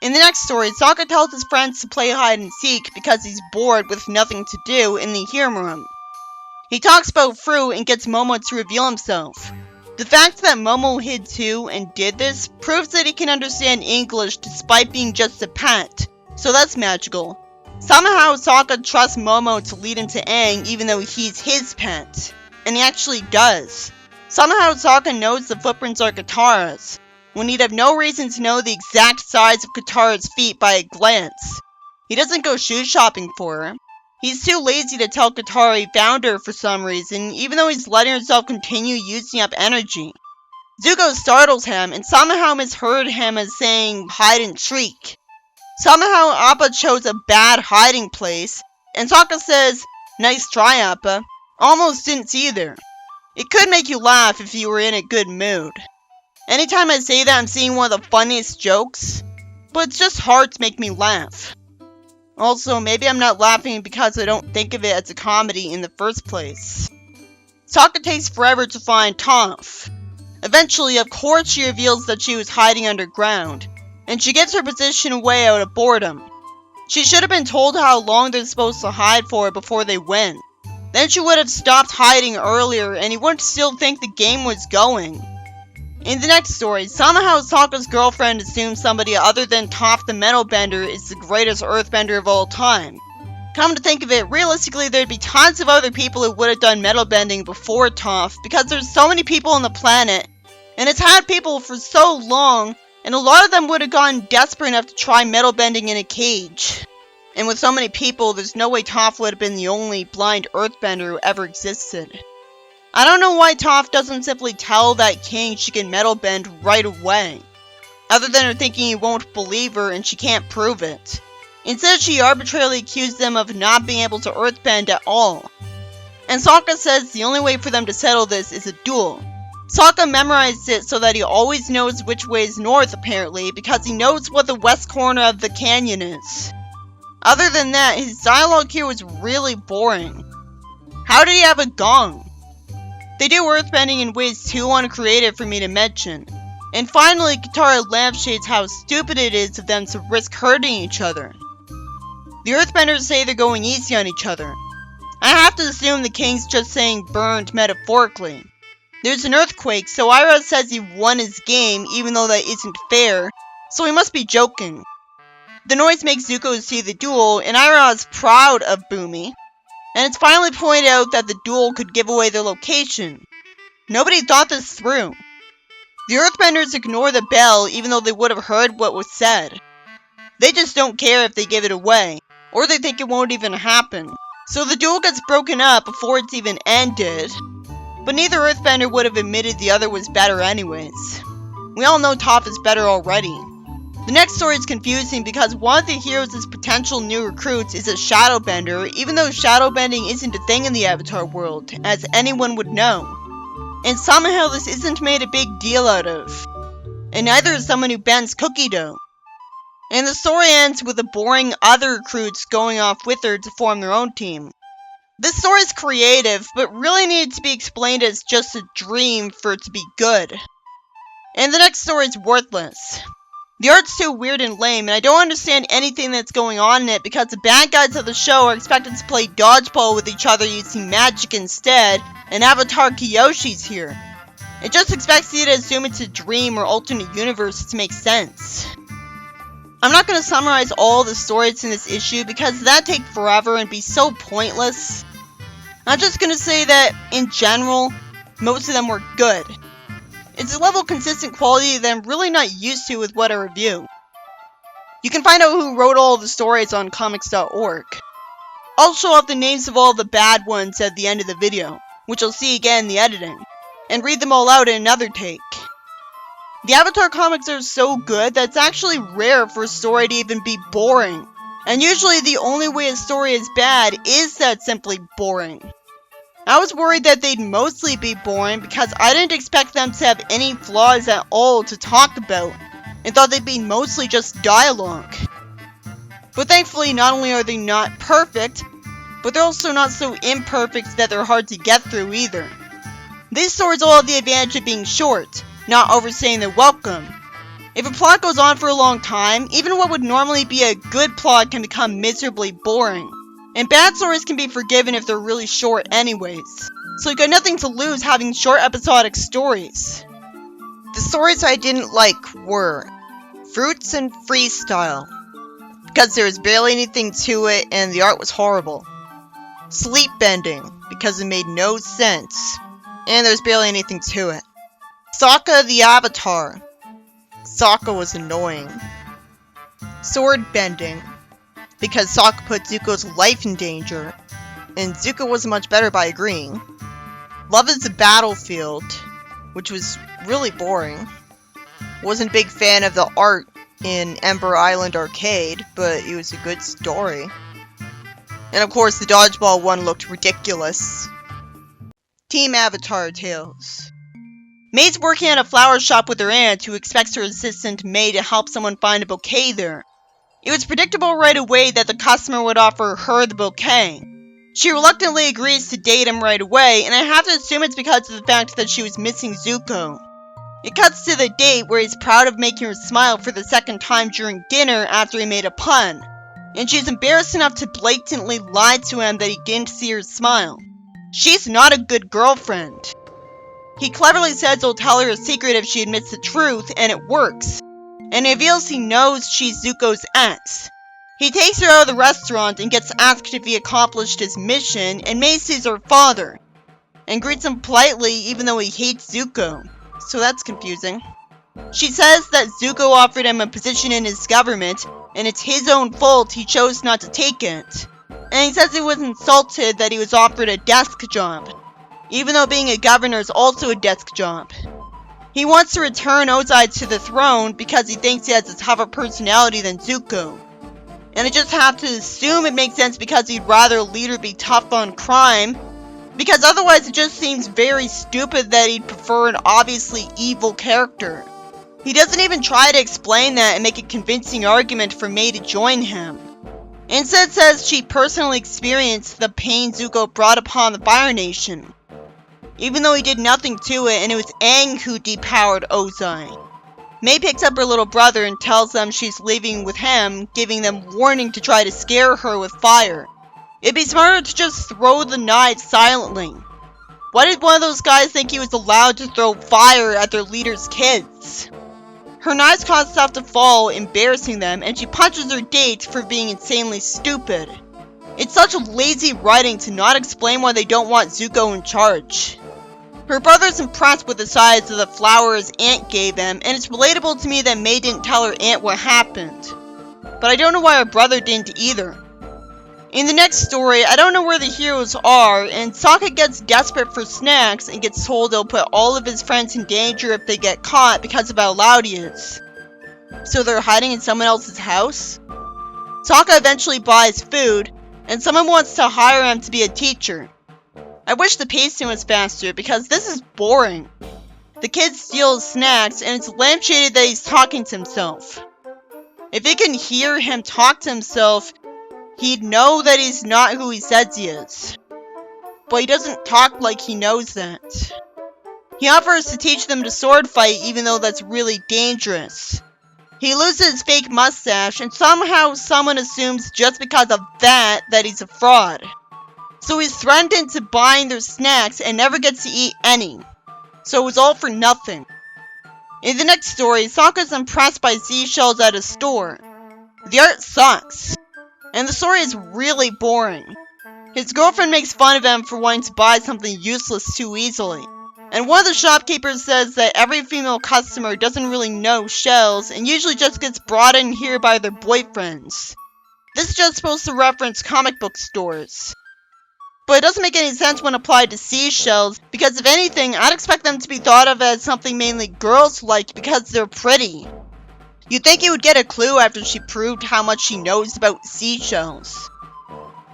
In the next story, Sokka tells his friends to play hide and seek because he's bored with nothing to do in the hearing room. He talks about fruit and gets Momo to reveal himself. The fact that Momo hid too and did this proves that he can understand English despite being just a pet, so that's magical. Somehow Sokka trusts Momo to lead him to Aang even though he's his pet, and he actually does. Somehow Sokka knows the footprints are Katara's, when he'd have no reason to know the exact size of Katara's feet by a glance. He doesn't go shoe shopping for her. He's too lazy to tell Katara he found her for some reason, even though he's letting herself continue using up energy. Zuko startles him and somehow misheard him as saying hide and shriek. Somehow Appa chose a bad hiding place, and Sokka says, nice try Appa. Almost didn't either. It could make you laugh if you were in a good mood. Anytime I say that I'm seeing one of the funniest jokes, but it's just hard to make me laugh. Also, maybe I'm not laughing because I don't think of it as a comedy in the first place. Sokka takes forever to find Toph. Eventually, of course, she reveals that she was hiding underground, and she gets her position away out of boredom. She should have been told how long they're supposed to hide for before they win. Then she would have stopped hiding earlier, and he wouldn't still think the game was going. In the next story, somehow Sokka's girlfriend assumes somebody other than Toph the Metal Bender is the greatest Earthbender of all time. Come to think of it, realistically there'd be tons of other people who would have done metal bending before Toph because there's so many people on the planet, and it's had people for so long and a lot of them would have gotten desperate enough to try metal bending in a cage. And with so many people, there's no way Toph would have been the only blind earthbender who ever existed. I don't know why Toph doesn't simply tell that king she can metal bend right away, other than her thinking he won't believe her and she can't prove it. Instead, she arbitrarily accused them of not being able to earthbend at all. And Sokka says the only way for them to settle this is a duel. Sokka memorized it so that he always knows which way is north, apparently, because he knows what the west corner of the canyon is. Other than that, his dialogue here was really boring. How did he have a gong? They do earthbending in ways too uncreative for me to mention. And finally, Katara lampshades how stupid it is of them to risk hurting each other. The earthbenders say they're going easy on each other. I have to assume the king's just saying burned metaphorically. There's an earthquake, so Iroh says he won his game even though that isn't fair, so he must be joking. The noise makes Zuko see the duel, and Iroh is proud of Boomy. And it's finally pointed out that the duel could give away their location. Nobody thought this through. The earthbenders ignore the bell even though they would have heard what was said. They just don't care if they give it away, or they think it won't even happen. So the duel gets broken up before it's even ended. But neither earthbender would have admitted the other was better anyways. We all know Toph is better already. The next story is confusing because one of the heroes' potential new recruits is a shadowbender, even though shadowbending isn't a thing in the Avatar world, as anyone would know. And somehow this isn't made a big deal out of. And neither is someone who bends cookie dough. And the story ends with the boring other recruits going off with her to form their own team. This story is creative, but really needed to be explained as just a dream for it to be good. And the next story is worthless. The art's too weird and lame, and I don't understand anything that's going on in it because the bad guys of the show are expected to play dodgeball with each other using magic instead, and Avatar Kyoshi's here. It just expects you to assume it's a dream or alternate universe to make sense. I'm not going to summarize all the stories in this issue because that'd take forever and be so pointless. I'm just going to say that, in general, most of them were good. It's a level of consistent quality that I'm really not used to with what I review. You can find out who wrote all the stories on comics.org. I'll show off the names of all the bad ones at the end of the video, which you'll see again in the editing, and read them all out in another take. The Avatar comics are so good that it's actually rare for a story to even be boring, and usually the only way a story is bad is that it's simply boring. I was worried that they'd mostly be boring because I didn't expect them to have any flaws at all to talk about, and thought they'd be mostly just dialogue. But thankfully, not only are they not perfect, but they're also not so imperfect that they're hard to get through either. These stories all have the advantage of being short, not overstaying their welcome. If a plot goes on for a long time, even what would normally be a good plot can become miserably boring. And bad stories can be forgiven if they're really short anyways. So you got nothing to lose having short episodic stories. The stories I didn't like were Fruits and Freestyle, because there was barely anything to it and the art was horrible. Sleep Bending, because it made no sense, and there's barely anything to it. Sokka the Avatar. Sokka was annoying. Sword Bending, because Sokka put Zuko's life in danger, and Zuko wasn't much better by agreeing. Love is the Battlefield, which was really boring. Wasn't a big fan of the art in Ember Island Arcade, but it was a good story. And of course the Dodgeball one looked ridiculous. Team Avatar Tales. May's working at a flower shop with her aunt, who expects her assistant May to help someone find a bouquet there. It was predictable right away that the customer would offer her the bouquet. She reluctantly agrees to date him right away, and I have to assume it's because of the fact that she was missing Zuko. It cuts to the date where he's proud of making her smile for the second time during dinner after he made a pun, and she's embarrassed enough to blatantly lie to him that he didn't see her smile. She's not a good girlfriend. He cleverly says he'll tell her a secret if she admits the truth, and it works. And reveals he knows she's Zuko's ex. He takes her out of the restaurant and gets asked if he accomplished his mission, and May sees her father, and greets him politely even though he hates Zuko. So that's confusing. She says that Zuko offered him a position in his government, and it's his own fault he chose not to take it. And he says he was insulted that he was offered a desk job, even though being a governor is also a desk job. He wants to return Ozai to the throne because he thinks he has a tougher personality than Zuko. And I just have to assume it makes sense because he'd rather a leader be tough on crime, because otherwise it just seems very stupid that he'd prefer an obviously evil character. He doesn't even try to explain that and make a convincing argument for Mei to join him. Instead says she personally experienced the pain Zuko brought upon the Fire Nation, even though he did nothing to it and it was Aang who depowered Ozai. Mei picks up her little brother and tells them she's leaving with him, giving them warning to try to scare her with fire. It'd be smarter to just throw the knife silently. Why did one of those guys think he was allowed to throw fire at their leader's kids? Her knives cause Toph to fall, embarrassing them, and she punches her date for being insanely stupid. It's such lazy writing to not explain why they don't want Zuko in charge. Her brother's impressed with the size of the flower his aunt gave him, and it's relatable to me that Mei didn't tell her aunt what happened. But I don't know why her brother didn't either. In the next story, I don't know where the heroes are, and Sokka gets desperate for snacks and gets told he'll put all of his friends in danger if they get caught because of how loud he is. So they're hiding in someone else's house? Sokka eventually buys food, and someone wants to hire him to be a teacher. I wish the pacing was faster because this is boring. The kid steals snacks and it's lampshaded that he's talking to himself. If he can hear him talk to himself, he'd know that he's not who he says he is. But he doesn't talk like he knows that. He offers to teach them to sword fight even though that's really dangerous. He loses his fake mustache and somehow someone assumes just because of that he's a fraud. So he's threatened into buying their snacks and never gets to eat any. So it was all for nothing. In the next story, Sokka's impressed by seashells at a store. The art sucks. And the story is really boring. His girlfriend makes fun of him for wanting to buy something useless too easily. And one of the shopkeepers says that every female customer doesn't really know shells and usually just gets brought in here by their boyfriends. This is just supposed to reference comic book stores. But it doesn't make any sense when applied to seashells, because if anything, I'd expect them to be thought of as something mainly girls like because they're pretty. You'd think you would get a clue after she proved how much she knows about seashells.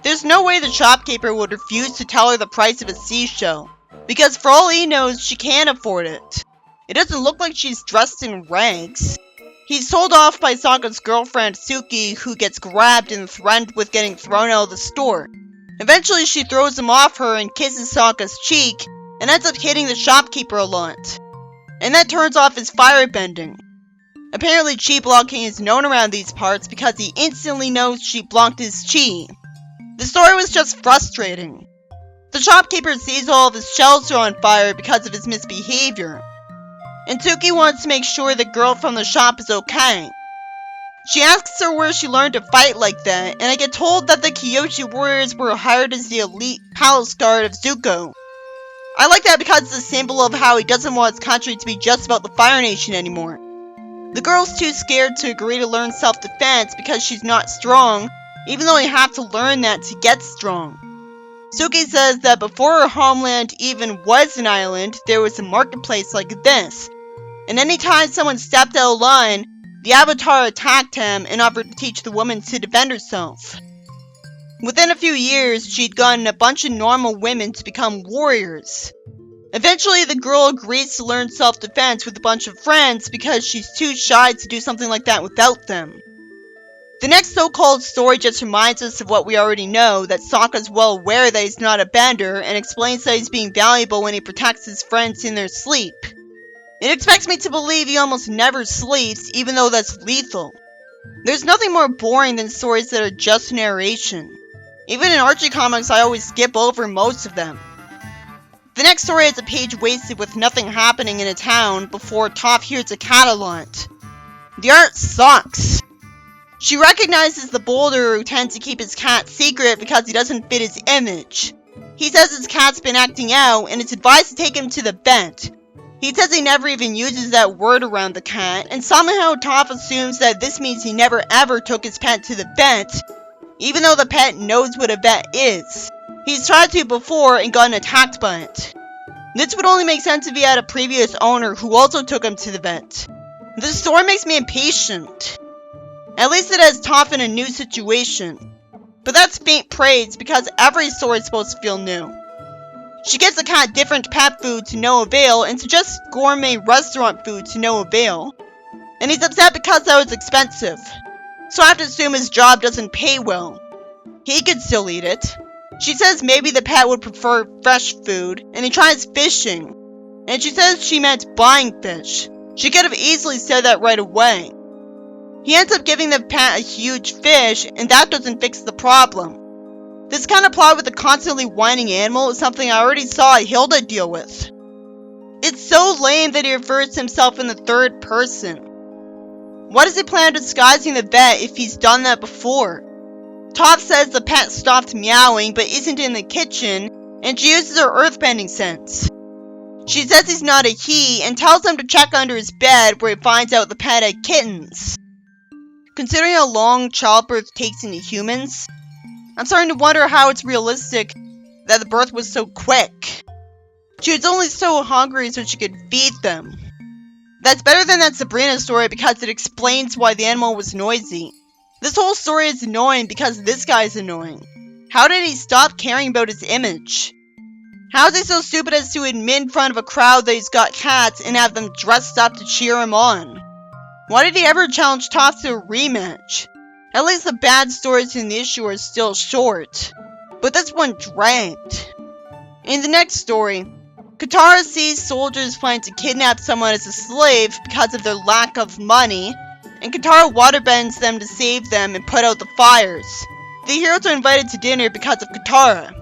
There's no way the shopkeeper would refuse to tell her the price of a seashell, because for all he knows, she can't afford it. It doesn't look like she's dressed in rags. He's told off by Sokka's girlfriend Suki, who gets grabbed and threatened with getting thrown out of the store. Eventually she throws him off her and kisses Sokka's cheek, and ends up hitting the shopkeeper a lot. And that turns off his firebending. Apparently chi blocking is known around these parts because he instantly knows she blocked his chi. The story was just frustrating. The shopkeeper sees all of his shelves are on fire because of his misbehavior. And Suki wants to make sure the girl from the shop is okay. She asks her where she learned to fight like that, and I get told that the Kyoshi warriors were hired as the elite palace guard of Zuko. I like that because it's a symbol of how he doesn't want his country to be just about the Fire Nation anymore. The girl's too scared to agree to learn self-defense because she's not strong, even though you have to learn that to get strong. Suki says that before her homeland even was an island, there was a marketplace like this, and anytime someone stepped out of line, the Avatar attacked him and offered to teach the woman to defend herself. Within a few years, she'd gotten a bunch of normal women to become warriors. Eventually, the girl agrees to learn self-defense with a bunch of friends because she's too shy to do something like that without them. The next so-called story just reminds us of what we already know, that Sokka's well aware that he's not a bender, and explains that he's being valuable when he protects his friends in their sleep. It expects me to believe he almost never sleeps, even though that's lethal. There's nothing more boring than stories that are just narration. Even in Archie comics, I always skip over most of them. The next story has a page wasted with nothing happening in a town before Toph hears a cat a lot. The art sucks. She recognizes the boulder who tends to keep his cat secret because he doesn't fit his image. He says his cat's been acting out and is advised to take him to the vet. He says he never even uses that word around the cat, and somehow Toph assumes that this means he never ever took his pet to the vet, even though the pet knows what a vet is. He's tried to before and gotten attacked by it. This would only make sense if he had a previous owner who also took him to the vet. This story makes me impatient. At least it has Toph in a new situation. But that's faint praise because every story is supposed to feel new. She gives the cat different pet food to no avail and suggests gourmet restaurant food to no avail. And he's upset because that was expensive. So I have to assume his job doesn't pay well. He could still eat it. She says maybe the pet would prefer fresh food, and he tries fishing. And she says she meant buying fish. She could have easily said that right away. He ends up giving the pet a huge fish, and that doesn't fix the problem. This kind of plot with a constantly whining animal is something I already saw Hilda deal with. It's so lame that he refers to himself in the third person. Why does he plan on disguising the vet if he's done that before? Toph says the pet stopped meowing but isn't in the kitchen, and she uses her earthbending sense. She says he's not a he and tells him to check under his bed where he finds out the pet had kittens. Considering how long childbirth takes into humans, I'm starting to wonder how it's realistic that the birth was so quick. She was only so hungry so she could feed them. That's better than that Sabrina story because it explains why the animal was noisy. This whole story is annoying because this guy's annoying. How did he stop caring about his image? How is he so stupid as to admit in front of a crowd that he's got cats and have them dressed up to cheer him on? Why did he ever challenge Toph to a rematch? At least the bad stories in the issue are still short. But this one dragged. In the next story, Katara sees soldiers planning to kidnap someone as a slave because of their lack of money, and Katara waterbends them to save them and put out the fires. The heroes are invited to dinner because of Katara.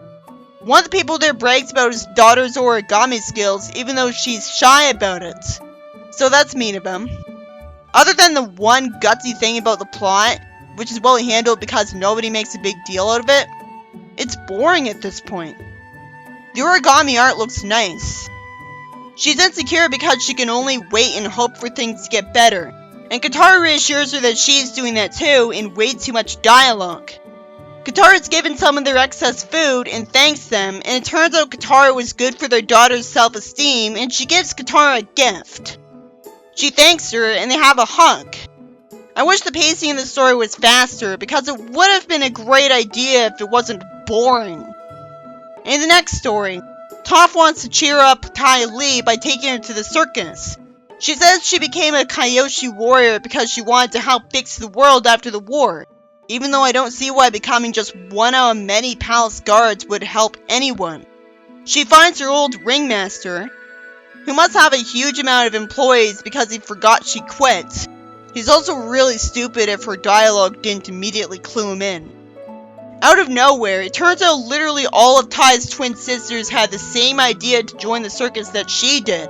One of the people there brags about his daughter's origami skills even though she's shy about it. So that's mean of him. Other than the one gutsy thing about the plot, which is well handled because nobody makes a big deal out of it, it's boring at this point. The origami art looks nice. She's insecure because she can only wait and hope for things to get better, and Katara reassures her that she's doing that too in way too much dialogue. Katara's given some of their excess food and thanks them, and it turns out Katara was good for their daughter's self-esteem, and she gives Katara a gift. She thanks her, and they have a hug. I wish the pacing in the story was faster, because it would have been a great idea if it wasn't boring. In the next story, Toph wants to cheer up Tai Li by taking her to the circus. She says she became a Kyoshi warrior because she wanted to help fix the world after the war, even though I don't see why becoming just one out of many palace guards would help anyone. She finds her old ringmaster, who must have a huge amount of employees because he forgot she quit. He's also really stupid if her dialogue didn't immediately clue him in. Out of nowhere, it turns out literally all of Tai's twin sisters had the same idea to join the circus that she did.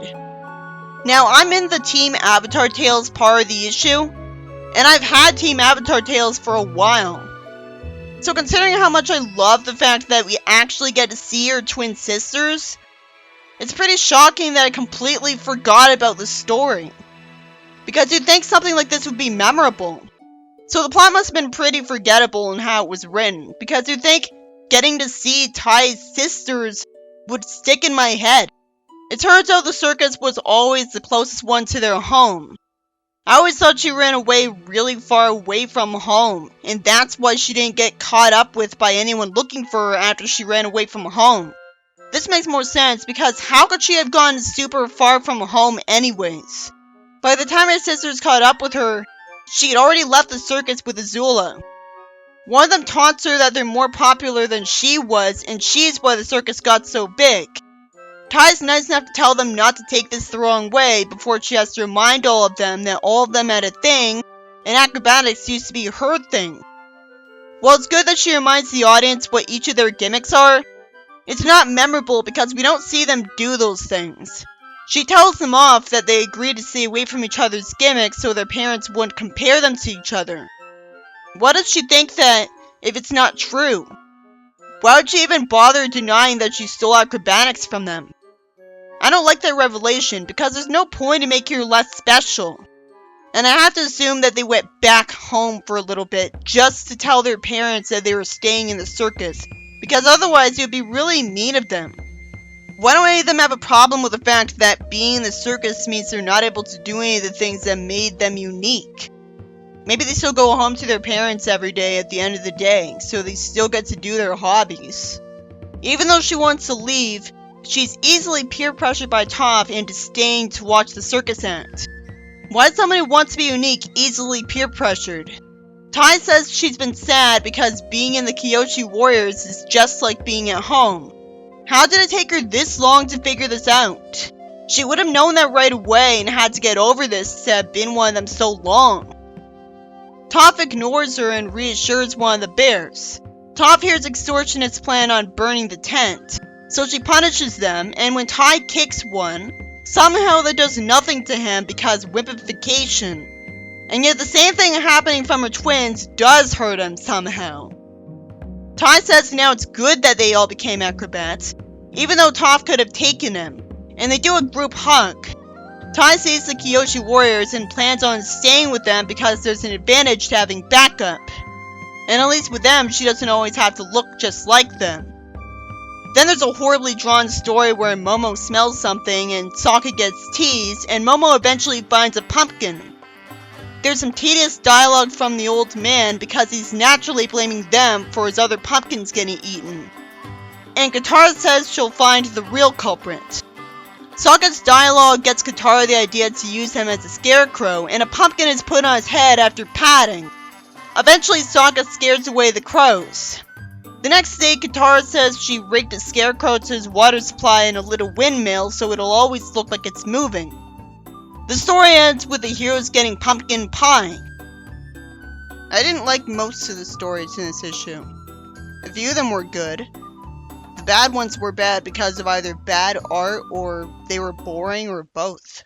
Now, I'm in the Team Avatar Tales part of the issue, and I've had Team Avatar Tales for a while. So considering how much I love the fact that we actually get to see her twin sisters, it's pretty shocking that I completely forgot about the story. Because you'd think something like this would be memorable. So the plot must have been pretty forgettable in how it was written, because you'd think getting to see Tai's sisters would stick in my head. It turns out the circus was always the closest one to their home. I always thought she ran away really far away from home, and that's why she didn't get caught up with by anyone looking for her after she ran away from home. This makes more sense, because how could she have gone super far from home anyways? By the time her sisters caught up with her, she had already left the circus with Azula. One of them taunts her that they're more popular than she was, and she's why the circus got so big. Tai's nice enough to tell them not to take this the wrong way before she has to remind all of them that all of them had a thing, and acrobatics used to be her thing. While it's good that she reminds the audience what each of their gimmicks are, it's not memorable because we don't see them do those things. She tells them off that they agreed to stay away from each other's gimmicks so their parents wouldn't compare them to each other. What does she think that if it's not true? Why would she even bother denying that she stole acrobatics from them? I don't like that revelation because there's no point in making her less special. And I have to assume that they went back home for a little bit just to tell their parents that they were staying in the circus, because otherwise it would be really mean of them. Why don't any of them have a problem with the fact that being in the circus means they're not able to do any of the things that made them unique? Maybe they still go home to their parents every day at the end of the day, so they still get to do their hobbies. Even though she wants to leave, she's easily peer pressured by Toph into staying to watch the circus act. Why does somebody who wants to be unique easily peer pressured? Tai says she's been sad because being in the Kyoshi Warriors is just like being at home. How did it take her this long to figure this out? She would have known that right away and had to get over this to have been one of them so long. Toph ignores her and reassures one of the bears. Toph hears extortionists plan on burning the tent, so she punishes them, and when Tai kicks one, somehow that does nothing to him because whippification. And yet the same thing happening from her twins does hurt him somehow. Tai says now it's good that they all became acrobats, even though Toph could have taken him, and they do a group hug. Tai sees the Kyoshi Warriors and plans on staying with them because there's an advantage to having backup. And at least with them, she doesn't always have to look just like them. Then there's a horribly drawn story where Momo smells something and Sokka gets teased, and Momo eventually finds a pumpkin. There's some tedious dialogue from the old man because he's naturally blaming them for his other pumpkins getting eaten. And Katara says she'll find the real culprit. Sokka's dialogue gets Katara the idea to use him as a scarecrow, and a pumpkin is put on his head after patting. Eventually Sokka scares away the crows. The next day, Katara says she rigged a scarecrow to his water supply in a little windmill so it'll always look like it's moving. The story ends with the heroes getting pumpkin pie. I didn't like most of the stories in this issue. A few of them were good. The bad ones were bad because of either bad art or they were boring or both.